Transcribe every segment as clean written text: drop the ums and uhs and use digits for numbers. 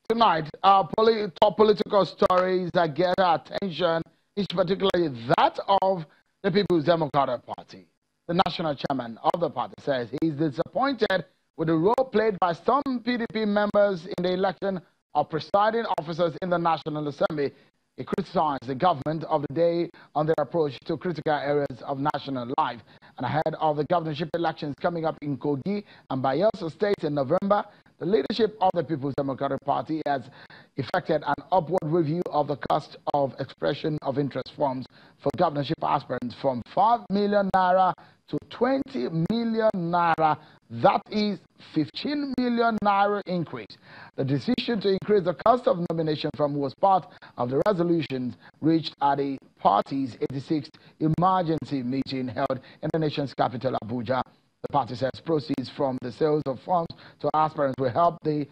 tonight, our top political stories that get our attention is particularly that of the People's Democratic Party. The national chairman of the party says he's disappointed with the role played by some PDP members in the election of presiding officers in the National Assembly. He criticized the government of the day on their approach to critical areas of national life. And ahead of the governorship elections coming up in Kogi and Bayelsa State in November, the leadership of the People's Democratic Party has effected an upward review of the cost of expression of interest forms for governorship aspirants from 5 million naira to 20 million naira. That is 15 million naira increase. The decision to increase the cost of nomination form was part of the resolutions reached at the party's 86th emergency meeting held in the nation's capital, Abuja. The party says proceeds from the sales of forms to aspirants will help the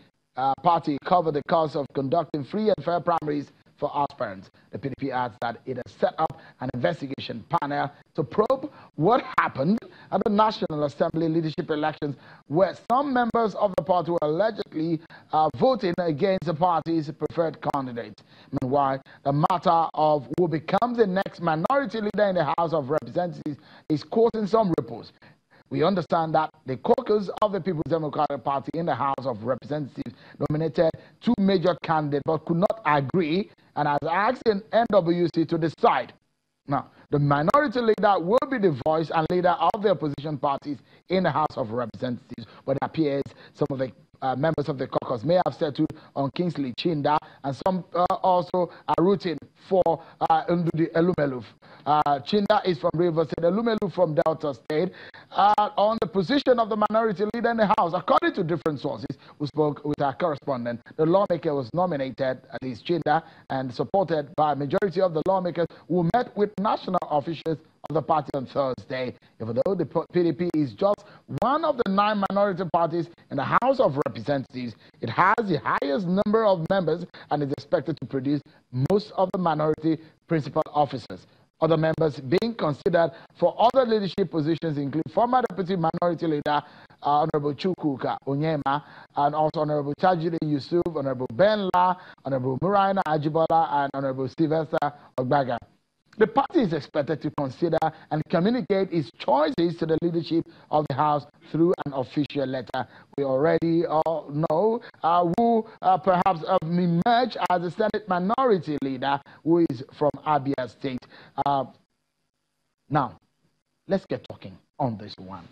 party cover the cost of conducting free and fair primaries for aspirants. The PDP adds that it has set up an investigation panel to probe what happened at the National Assembly leadership elections, where some members of the party were allegedly voting against the party's preferred candidate. Meanwhile, the matter of who becomes the next minority leader in the House of Representatives is causing some ripples. We understand that the caucus of the People's Democratic Party in the House of Representatives nominated two major candidates but could not agree and has asked the NWC to decide. Now, the minority leader will be the voice and leader of the opposition parties in the House of Representatives, but it appears some of the members of the caucus may have settled on Kingsley Chinda, and some also are rooting for Ndudi Elumelu. Chinda is from Rivers State, Elumelu from Delta State. On the position of the minority leader in the House, according to different sources who spoke with our correspondent, the lawmaker was nominated, at least Chinda, and supported by a majority of the lawmakers who met with national officials of the party on Thursday. Even though the PDP is just one of the 9 minority parties in the House of Representatives, it has the highest number of members and is expected to produce most of the minority principal officers. Other members being considered for other leadership positions include former Deputy Minority Leader Honorable Chukwuka Onyema, and also Honorable Chajide Yusuf, Honorable Ben La, Honorable Muraina Ajibola, and Honorable Sylvester Ogbaga. The party is expected to consider and communicate its choices to the leadership of the House through an official letter. We already know who perhaps emerged as the Senate minority leader, who is from Abia State. Now, let's get talking on this one.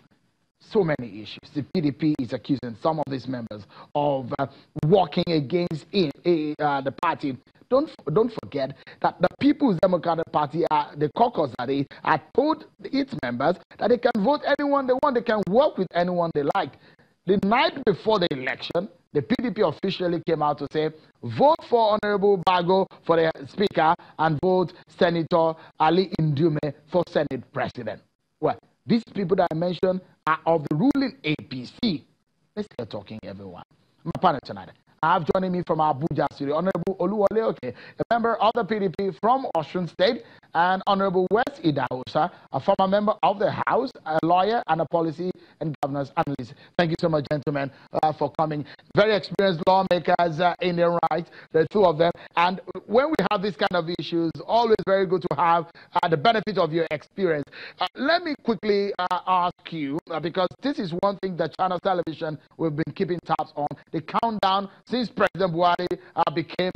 So many issues. The PDP is accusing some of these members of working against the party. Don't forget that the People's Democratic Party, the caucus that they had told its members that they can vote anyone they want, they can work with anyone they like. The night before the election, the PDP officially came out to say, vote for Honorable Bago for the Speaker and vote Senator Ali Indume for Senate President. Well, these people that I mentioned are of the ruling APC. Let's get talking, everyone. My partner tonight, I have joining me from Abuja City, Honorable Oluwole Oke, a member of the PDP from Osun State, and Honorable West Idahosa, a former member of the House, a lawyer and a policy and governance analyst. Thank you so much, gentlemen, for coming. Very experienced lawmakers in their right, the two of them. And when we have these kind of issues, always very good to have the benefit of your experience. Let me quickly ask you, because this is one thing that Channel Television we've been keeping tabs on, the countdown since President Buhari became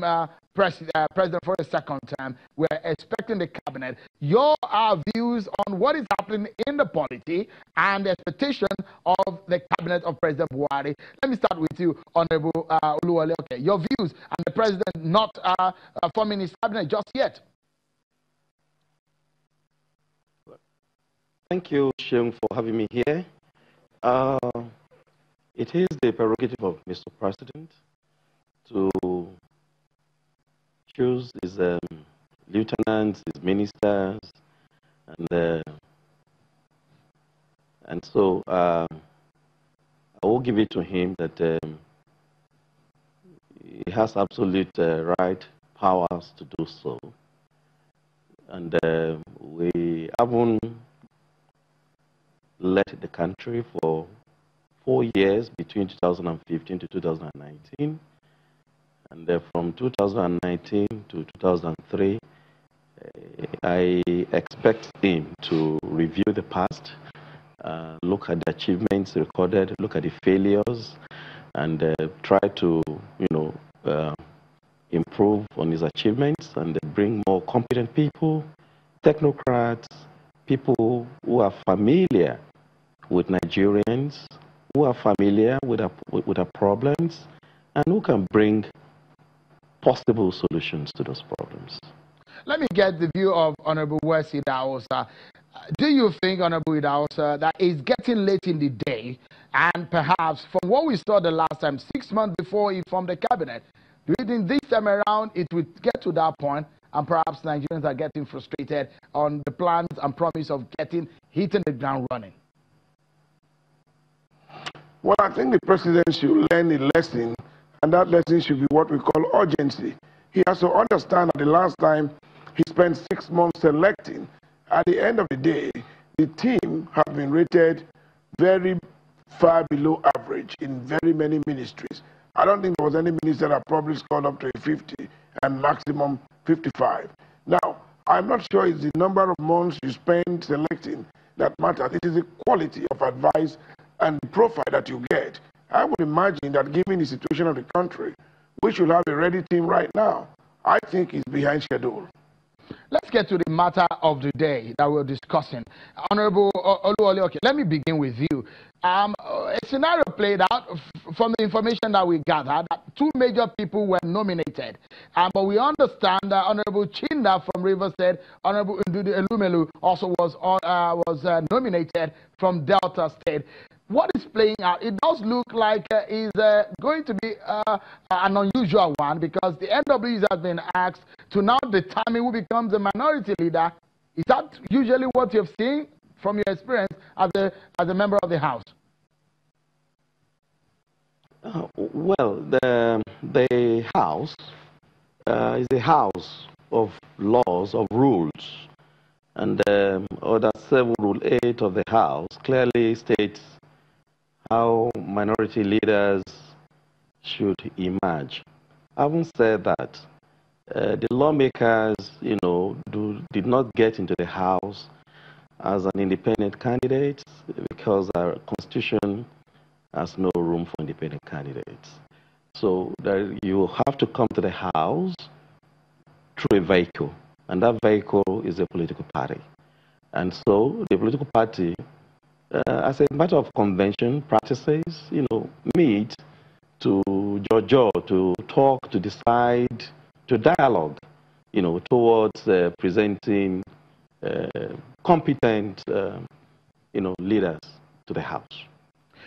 president for a second term. We're expecting the cabinet. Your views on what is happening in the polity and the expectation of the cabinet of President Buhari. Let me start with you, Honorable Oluwole. Okay, your views and the president not forming his cabinet just yet. Thank you, Sheung, for having me here. It is the prerogative of Mr. President to choose his lieutenants, his ministers, and so I will give it to him that he has absolute right powers to do so. And we haven't led the country for 4 years between 2015 to 2019. And from 2019 to 2003, I expect him to review the past, look at the achievements recorded, look at the failures, and try to, improve on his achievements and bring more competent people, technocrats, people who are familiar with Nigerians, who are familiar with our problems, and who can bring possible solutions to those problems. Let me get the view of Honorable Wes Idahosa. Do you think, Honorable Idahosa, that it's getting late in the day, and perhaps from what we saw the last time, 6 months before he formed the cabinet, do you think this time around it will get to that point, and perhaps Nigerians are getting frustrated on the plans and promise of hitting the ground running? Well, I think the president should learn a lesson, and that lesson should be what we call urgency. He has to understand that the last time he spent 6 months selecting, at the end of the day, the team have been rated very far below average in very many ministries. I don't think there was any minister that probably scored up to a 50 and maximum 55. Now, I'm not sure it's the number of months you spend selecting that matters. It is the quality of advice and the profile that you get. I would imagine that given the situation of the country, we should have a ready team right now. I think it's behind schedule. Let's get to the matter of the day that we're discussing. Honorable Oluwole, okay, let me begin with you. A scenario played out from the information that we gathered that 2 major people were nominated. But we understand that Honorable Chinda from Rivers State, Honorable Ndudi Elumelu also was nominated from Delta State. What is playing out? It does look like is going to be an unusual one, because the NWs have been asked to now determine who becomes the minority leader. Is that usually what you've seen from your experience as a member of the House? Well, the House is a house of laws, of rules. And Order 7, Rule 8 of the House clearly states how minority leaders should emerge. Having said that, the lawmakers, did not get into the House as an independent candidate, because our Constitution has no room for independent candidates. So you have to come to the House through a vehicle, and that vehicle is a political party. And so the political party, as a matter of convention practices, meet to to talk, to decide, to dialogue, towards presenting competent, leaders to the House.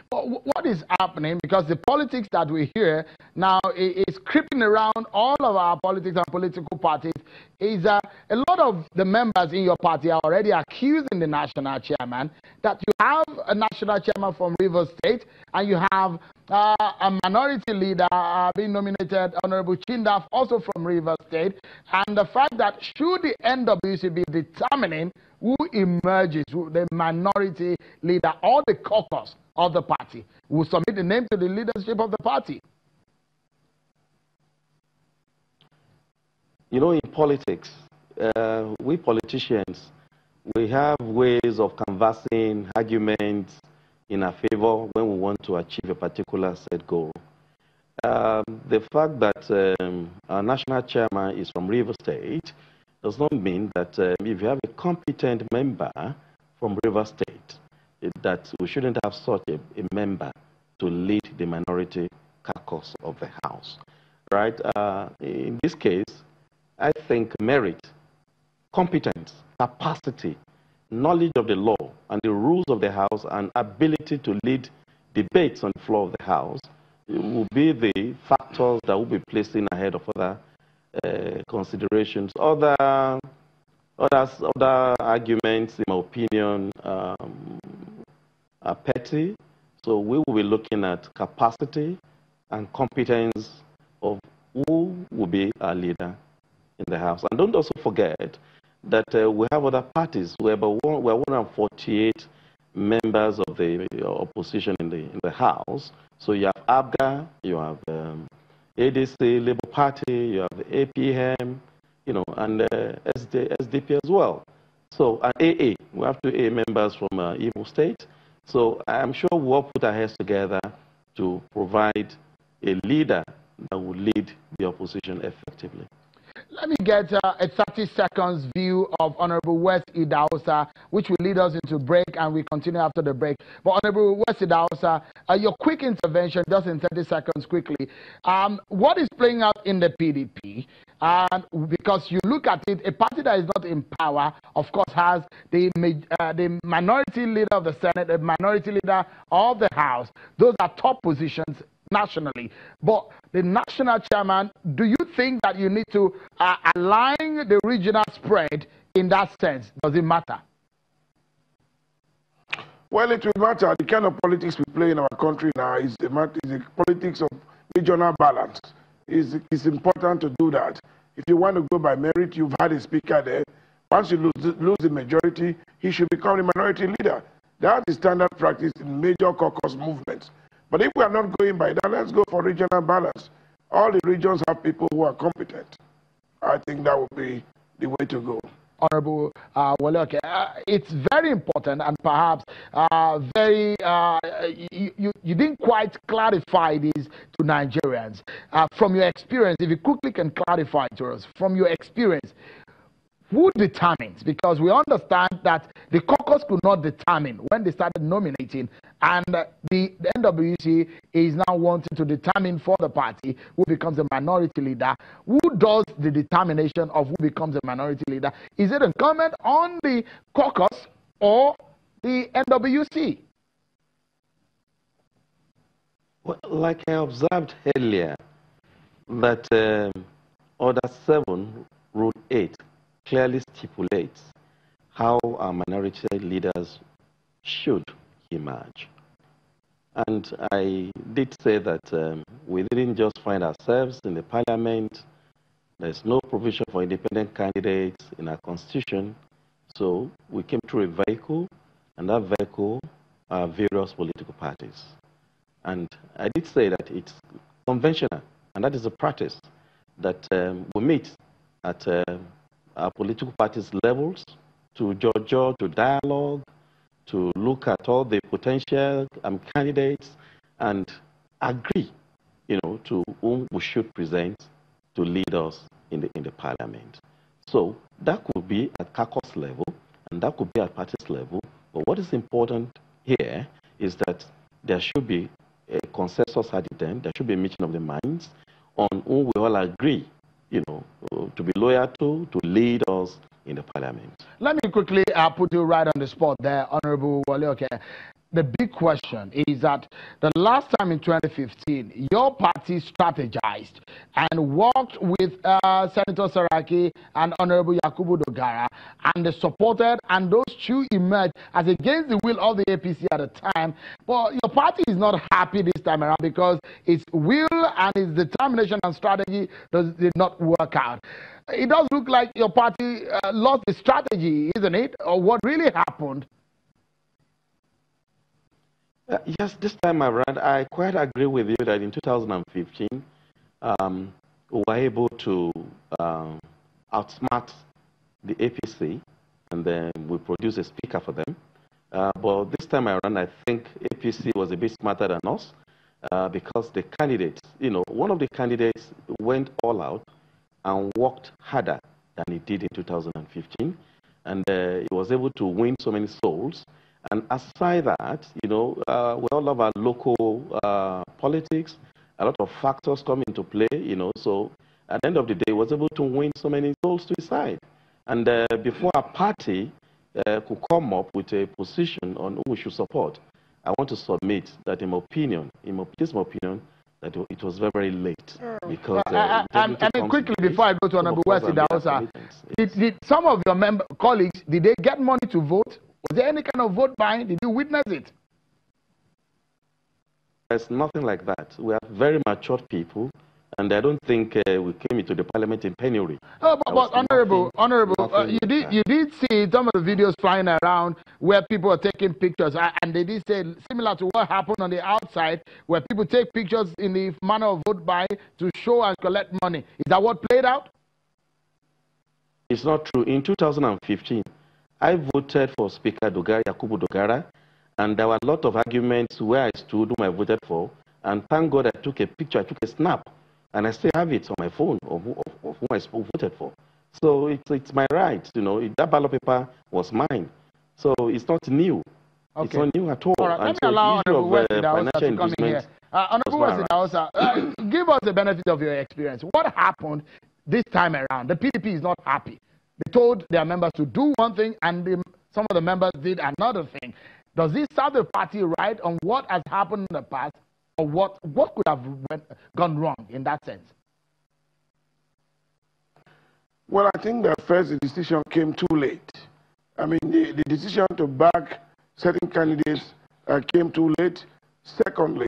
What is happening, because the politics that we hear now is creeping around all of our politics and political parties, is a lot of the members in your party are already accusing the national chairman that you have a national chairman from Rivers State and you have a minority leader being nominated, Honorable Chinda, also from Rivers State, and the fact that should the NWC be determining who emerges, the minority leader or the caucus of the party, will submit the name to the leadership of the party. In politics, we politicians, we have ways of canvassing arguments in our favor when we want to achieve a particular set goal. The fact that our national chairman is from Rivers State does not mean that if you have a competent member from Rivers State, that we shouldn't have such a member to lead the minority caucus of the House, right? In this case, I think merit, competence, capacity, knowledge of the law and the rules of the House, and ability to lead debates on the floor of the House will be the factors that will be placing ahead of other considerations. Other arguments, in my opinion, are petty. So we will be looking at capacity and competence of who will be our leader in the House. And don't also forget that we have other parties. We're 148 members of the opposition in the House. So you have ABGA, you have ADC, Labour Party, you have the APM, you know, and SDP as well. So, and AA, we have two AA members from Imo State. So I'm sure we'll put our heads together to provide a leader that will lead the opposition effectively. Let me get a 30-second view of Honorable West Idahosa, which will lead us into break, and we continue after the break. But Honorable West Idahosa, your quick intervention, just in 30 seconds quickly. What is playing out in the PDP? And because you look at it, a party that is not in power, of course, has the minority leader of the Senate, the minority leader of the House. Those are top positions nationally. But the national chairman, do you think that you need to align the regional spread in that sense? Does it matter? Well, it will matter. The kind of politics we play in our country now is the politics of regional balance. It's important to do that. If you want to go by merit, you've had a speaker there. Once you lose the majority, he should become the minority leader. That's the standard practice in major caucus movements. But if we are not going by that, let's go for regional balance. All the regions have people who are competent. I think that would be the way to go. Honorable Wole Oke, it's very important, and perhaps you didn't quite clarify this to Nigerians. From your experience, if you quickly can clarify to us, from your experience, who determines? Because we understand that the caucus could not determine when they started nominating, and the NWC is now wanting to determine for the party who becomes a minority leader. Who does the determination of who becomes a minority leader? Is it incumbent on the caucus or the NWC? Well, like I observed earlier, that Order 7, Rule 8, clearly stipulates how our minority leaders should emerge. And I did say that we didn't just find ourselves in the parliament. There's no provision for independent candidates in our constitution. So we came through a vehicle, and that vehicle are various political parties. And I did say that it's conventional, and that is a practice that we meet at our political parties' levels to judge, to dialogue, to look at all the potential candidates and agree, you know, to whom we should present to lead us in the parliament. So that could be at caucus level, and that could be at parties level. But what is important here is that there should be a consensus at the end. There should be a meeting of the minds on whom we all agree, you know, to be loyal to lead us in the parliament. Let me quickly put you right on the spot there, Honorable Wole Oke. The big question is that the last time in 2015, your party strategized and worked with Senator Saraki and Honorable Yakubu Dogara, and they supported, and those two emerged as against the will of the APC at the time. But your party is not happy this time around because its will and its determination and strategy did not work out. It does look like your party lost the strategy, isn't it? Or what really happened? Yes, this time around, I quite agree with you that in 2015, we were able to outsmart the APC, and then we produced a speaker for them. But this time around, I think APC was a bit smarter than us because the candidates, you know, one of the candidates went all out and worked harder than he did in 2015, and he was able to win so many souls. And aside that, you know, we all have our local politics, a lot of factors come into play, you know, so at the end of the day, he was able to win so many souls to his side. And before a party could come up with a position on who we should support, I want to submit that in my opinion, that it was very, very late. Because I mean, quickly, before I go to Honorable West Idahosa, did some of your colleagues, did they get money to vote? Was there any kind of vote buying? Did you witness it? There's nothing like that. We are very matured people. And I don't think we came into the parliament in penury. Oh, but honorable, you did see some of the videos flying around where people are taking pictures, and they did say similar to what happened on the outside, where people take pictures in the manner of vote buy to show and collect money. Is that what played out? It's not true. In 2015, I voted for Speaker Yakubu Dogara, and there were a lot of arguments where I stood, whom I voted for, and thank God I took a picture, I took a snap, and I still have it on my phone of whom I voted for. So it's my right, you know. That ballot paper was mine, so it's not new. Okay. It's not new at all. All right, let me allow Honorable West Idahosa to come in here. Honorable West Idahosa, give us the benefit of your experience. What happened this time around? The PDP is not happy. They told their members to do one thing, and some of the members did another thing. Does this serve the party right on what has happened in the past, or what could have gone wrong in that sense? Well, I think that first the decision came too late. I mean, the decision to back certain candidates came too late. Secondly,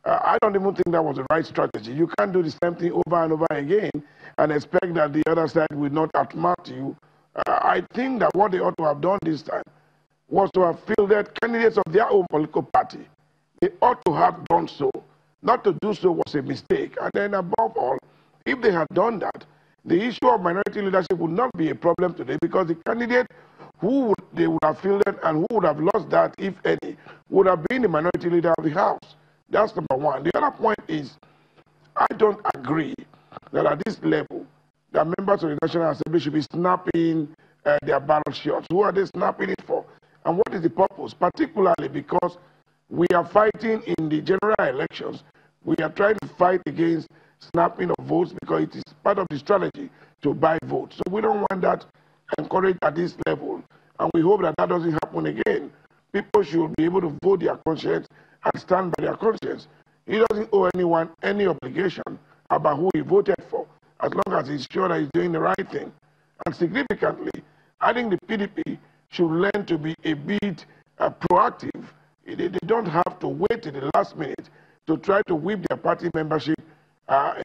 I don't even think that was the right strategy. You can't do the same thing over and over again and expect that the other side will not outmatch you. I think that what they ought to have done this time was to have fielded candidates of their own political party. They ought to have done so. Not to do so was a mistake. And then above all, if they had done that, the issue of minority leadership would not be a problem today, because the candidate they would have fielded and who would have lost that, if any, would have been the minority leader of the House. That's number one. The other point is, I don't agree that at this level, the members of the National Assembly should be snapping their ballot shots. Who are they snapping it for? And what is the purpose? Particularly because we are fighting in the general elections. We are trying to fight against snapping of votes because it is part of the strategy to buy votes. So we don't want that encouraged at this level. And we hope that that doesn't happen again. People should be able to vote their conscience and stand by their conscience. He doesn't owe anyone any obligation about who he voted for, as long as he's sure that he's doing the right thing. And significantly, I think the PDP should learn to be a bit proactive. They don't have to wait till the last minute to try to whip their party membership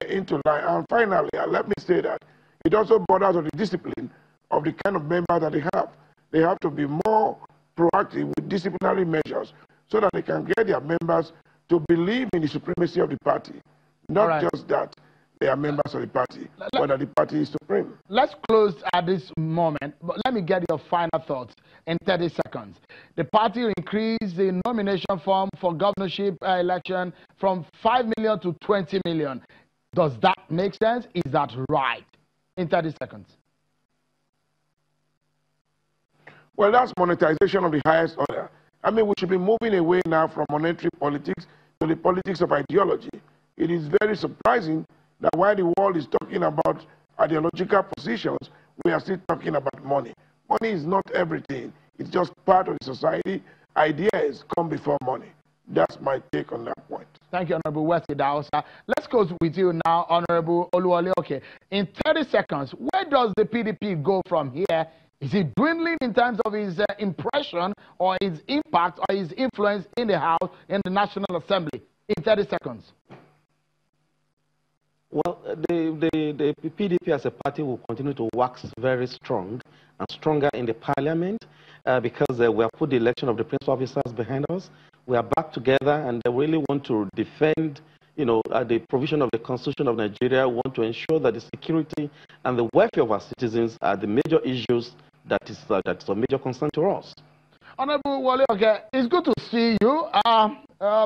into line. And finally, let me say that it also borders on the discipline of the kind of member that they have. They have to be more proactive with disciplinary measures so that they can get their members to believe in the supremacy of the party. Not just that they are members of the party, but that the party is supreme. Let's close at this moment, but let me get your final thoughts in 30 seconds. The party increased the nomination form for governorship election from 5 million to 20 million. Does that make sense? Is that right? In 30 seconds. Well, that's monetization of the highest order. I mean, we should be moving away now from monetary politics to the politics of ideology. It is very surprising that while the world is talking about ideological positions, we are still talking about money. Money is not everything. It's just part of the society. Ideas come before money. That's my take on that point. Thank you, Honorable West Idahosa. Let's go with you now, Honorable Oluwole Oke. In 30 seconds, where does the PDP go from here? Is he dwindling in terms of his impression or his impact or his influence in the House, in the National Assembly? In 30 seconds. Well, the PDP as a party will continue to wax very strong and stronger in the parliament because we have put the election of the principal officers behind us. We are back together and they really want to defend, the provision of the Constitution of Nigeria. We want to ensure that the security and the welfare of our citizens are the major issues that is a major concern to us. Honorable Wole Oke, it's good to see you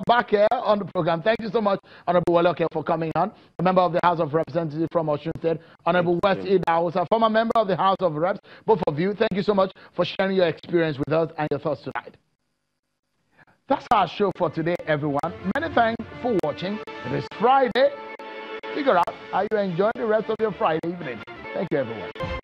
back here on the program. Thank you so much, Honorable Wole Oke, for coming on. A member of the House of Representatives from Osun State. Honorable West Idahosa, former member of the House of Reps. Both of you, thank you so much for sharing your experience with us and your thoughts tonight. That's our show for today, everyone. Many thanks for watching. It is Friday. Figure out how you enjoy the rest of your Friday evening. Thank you, everyone.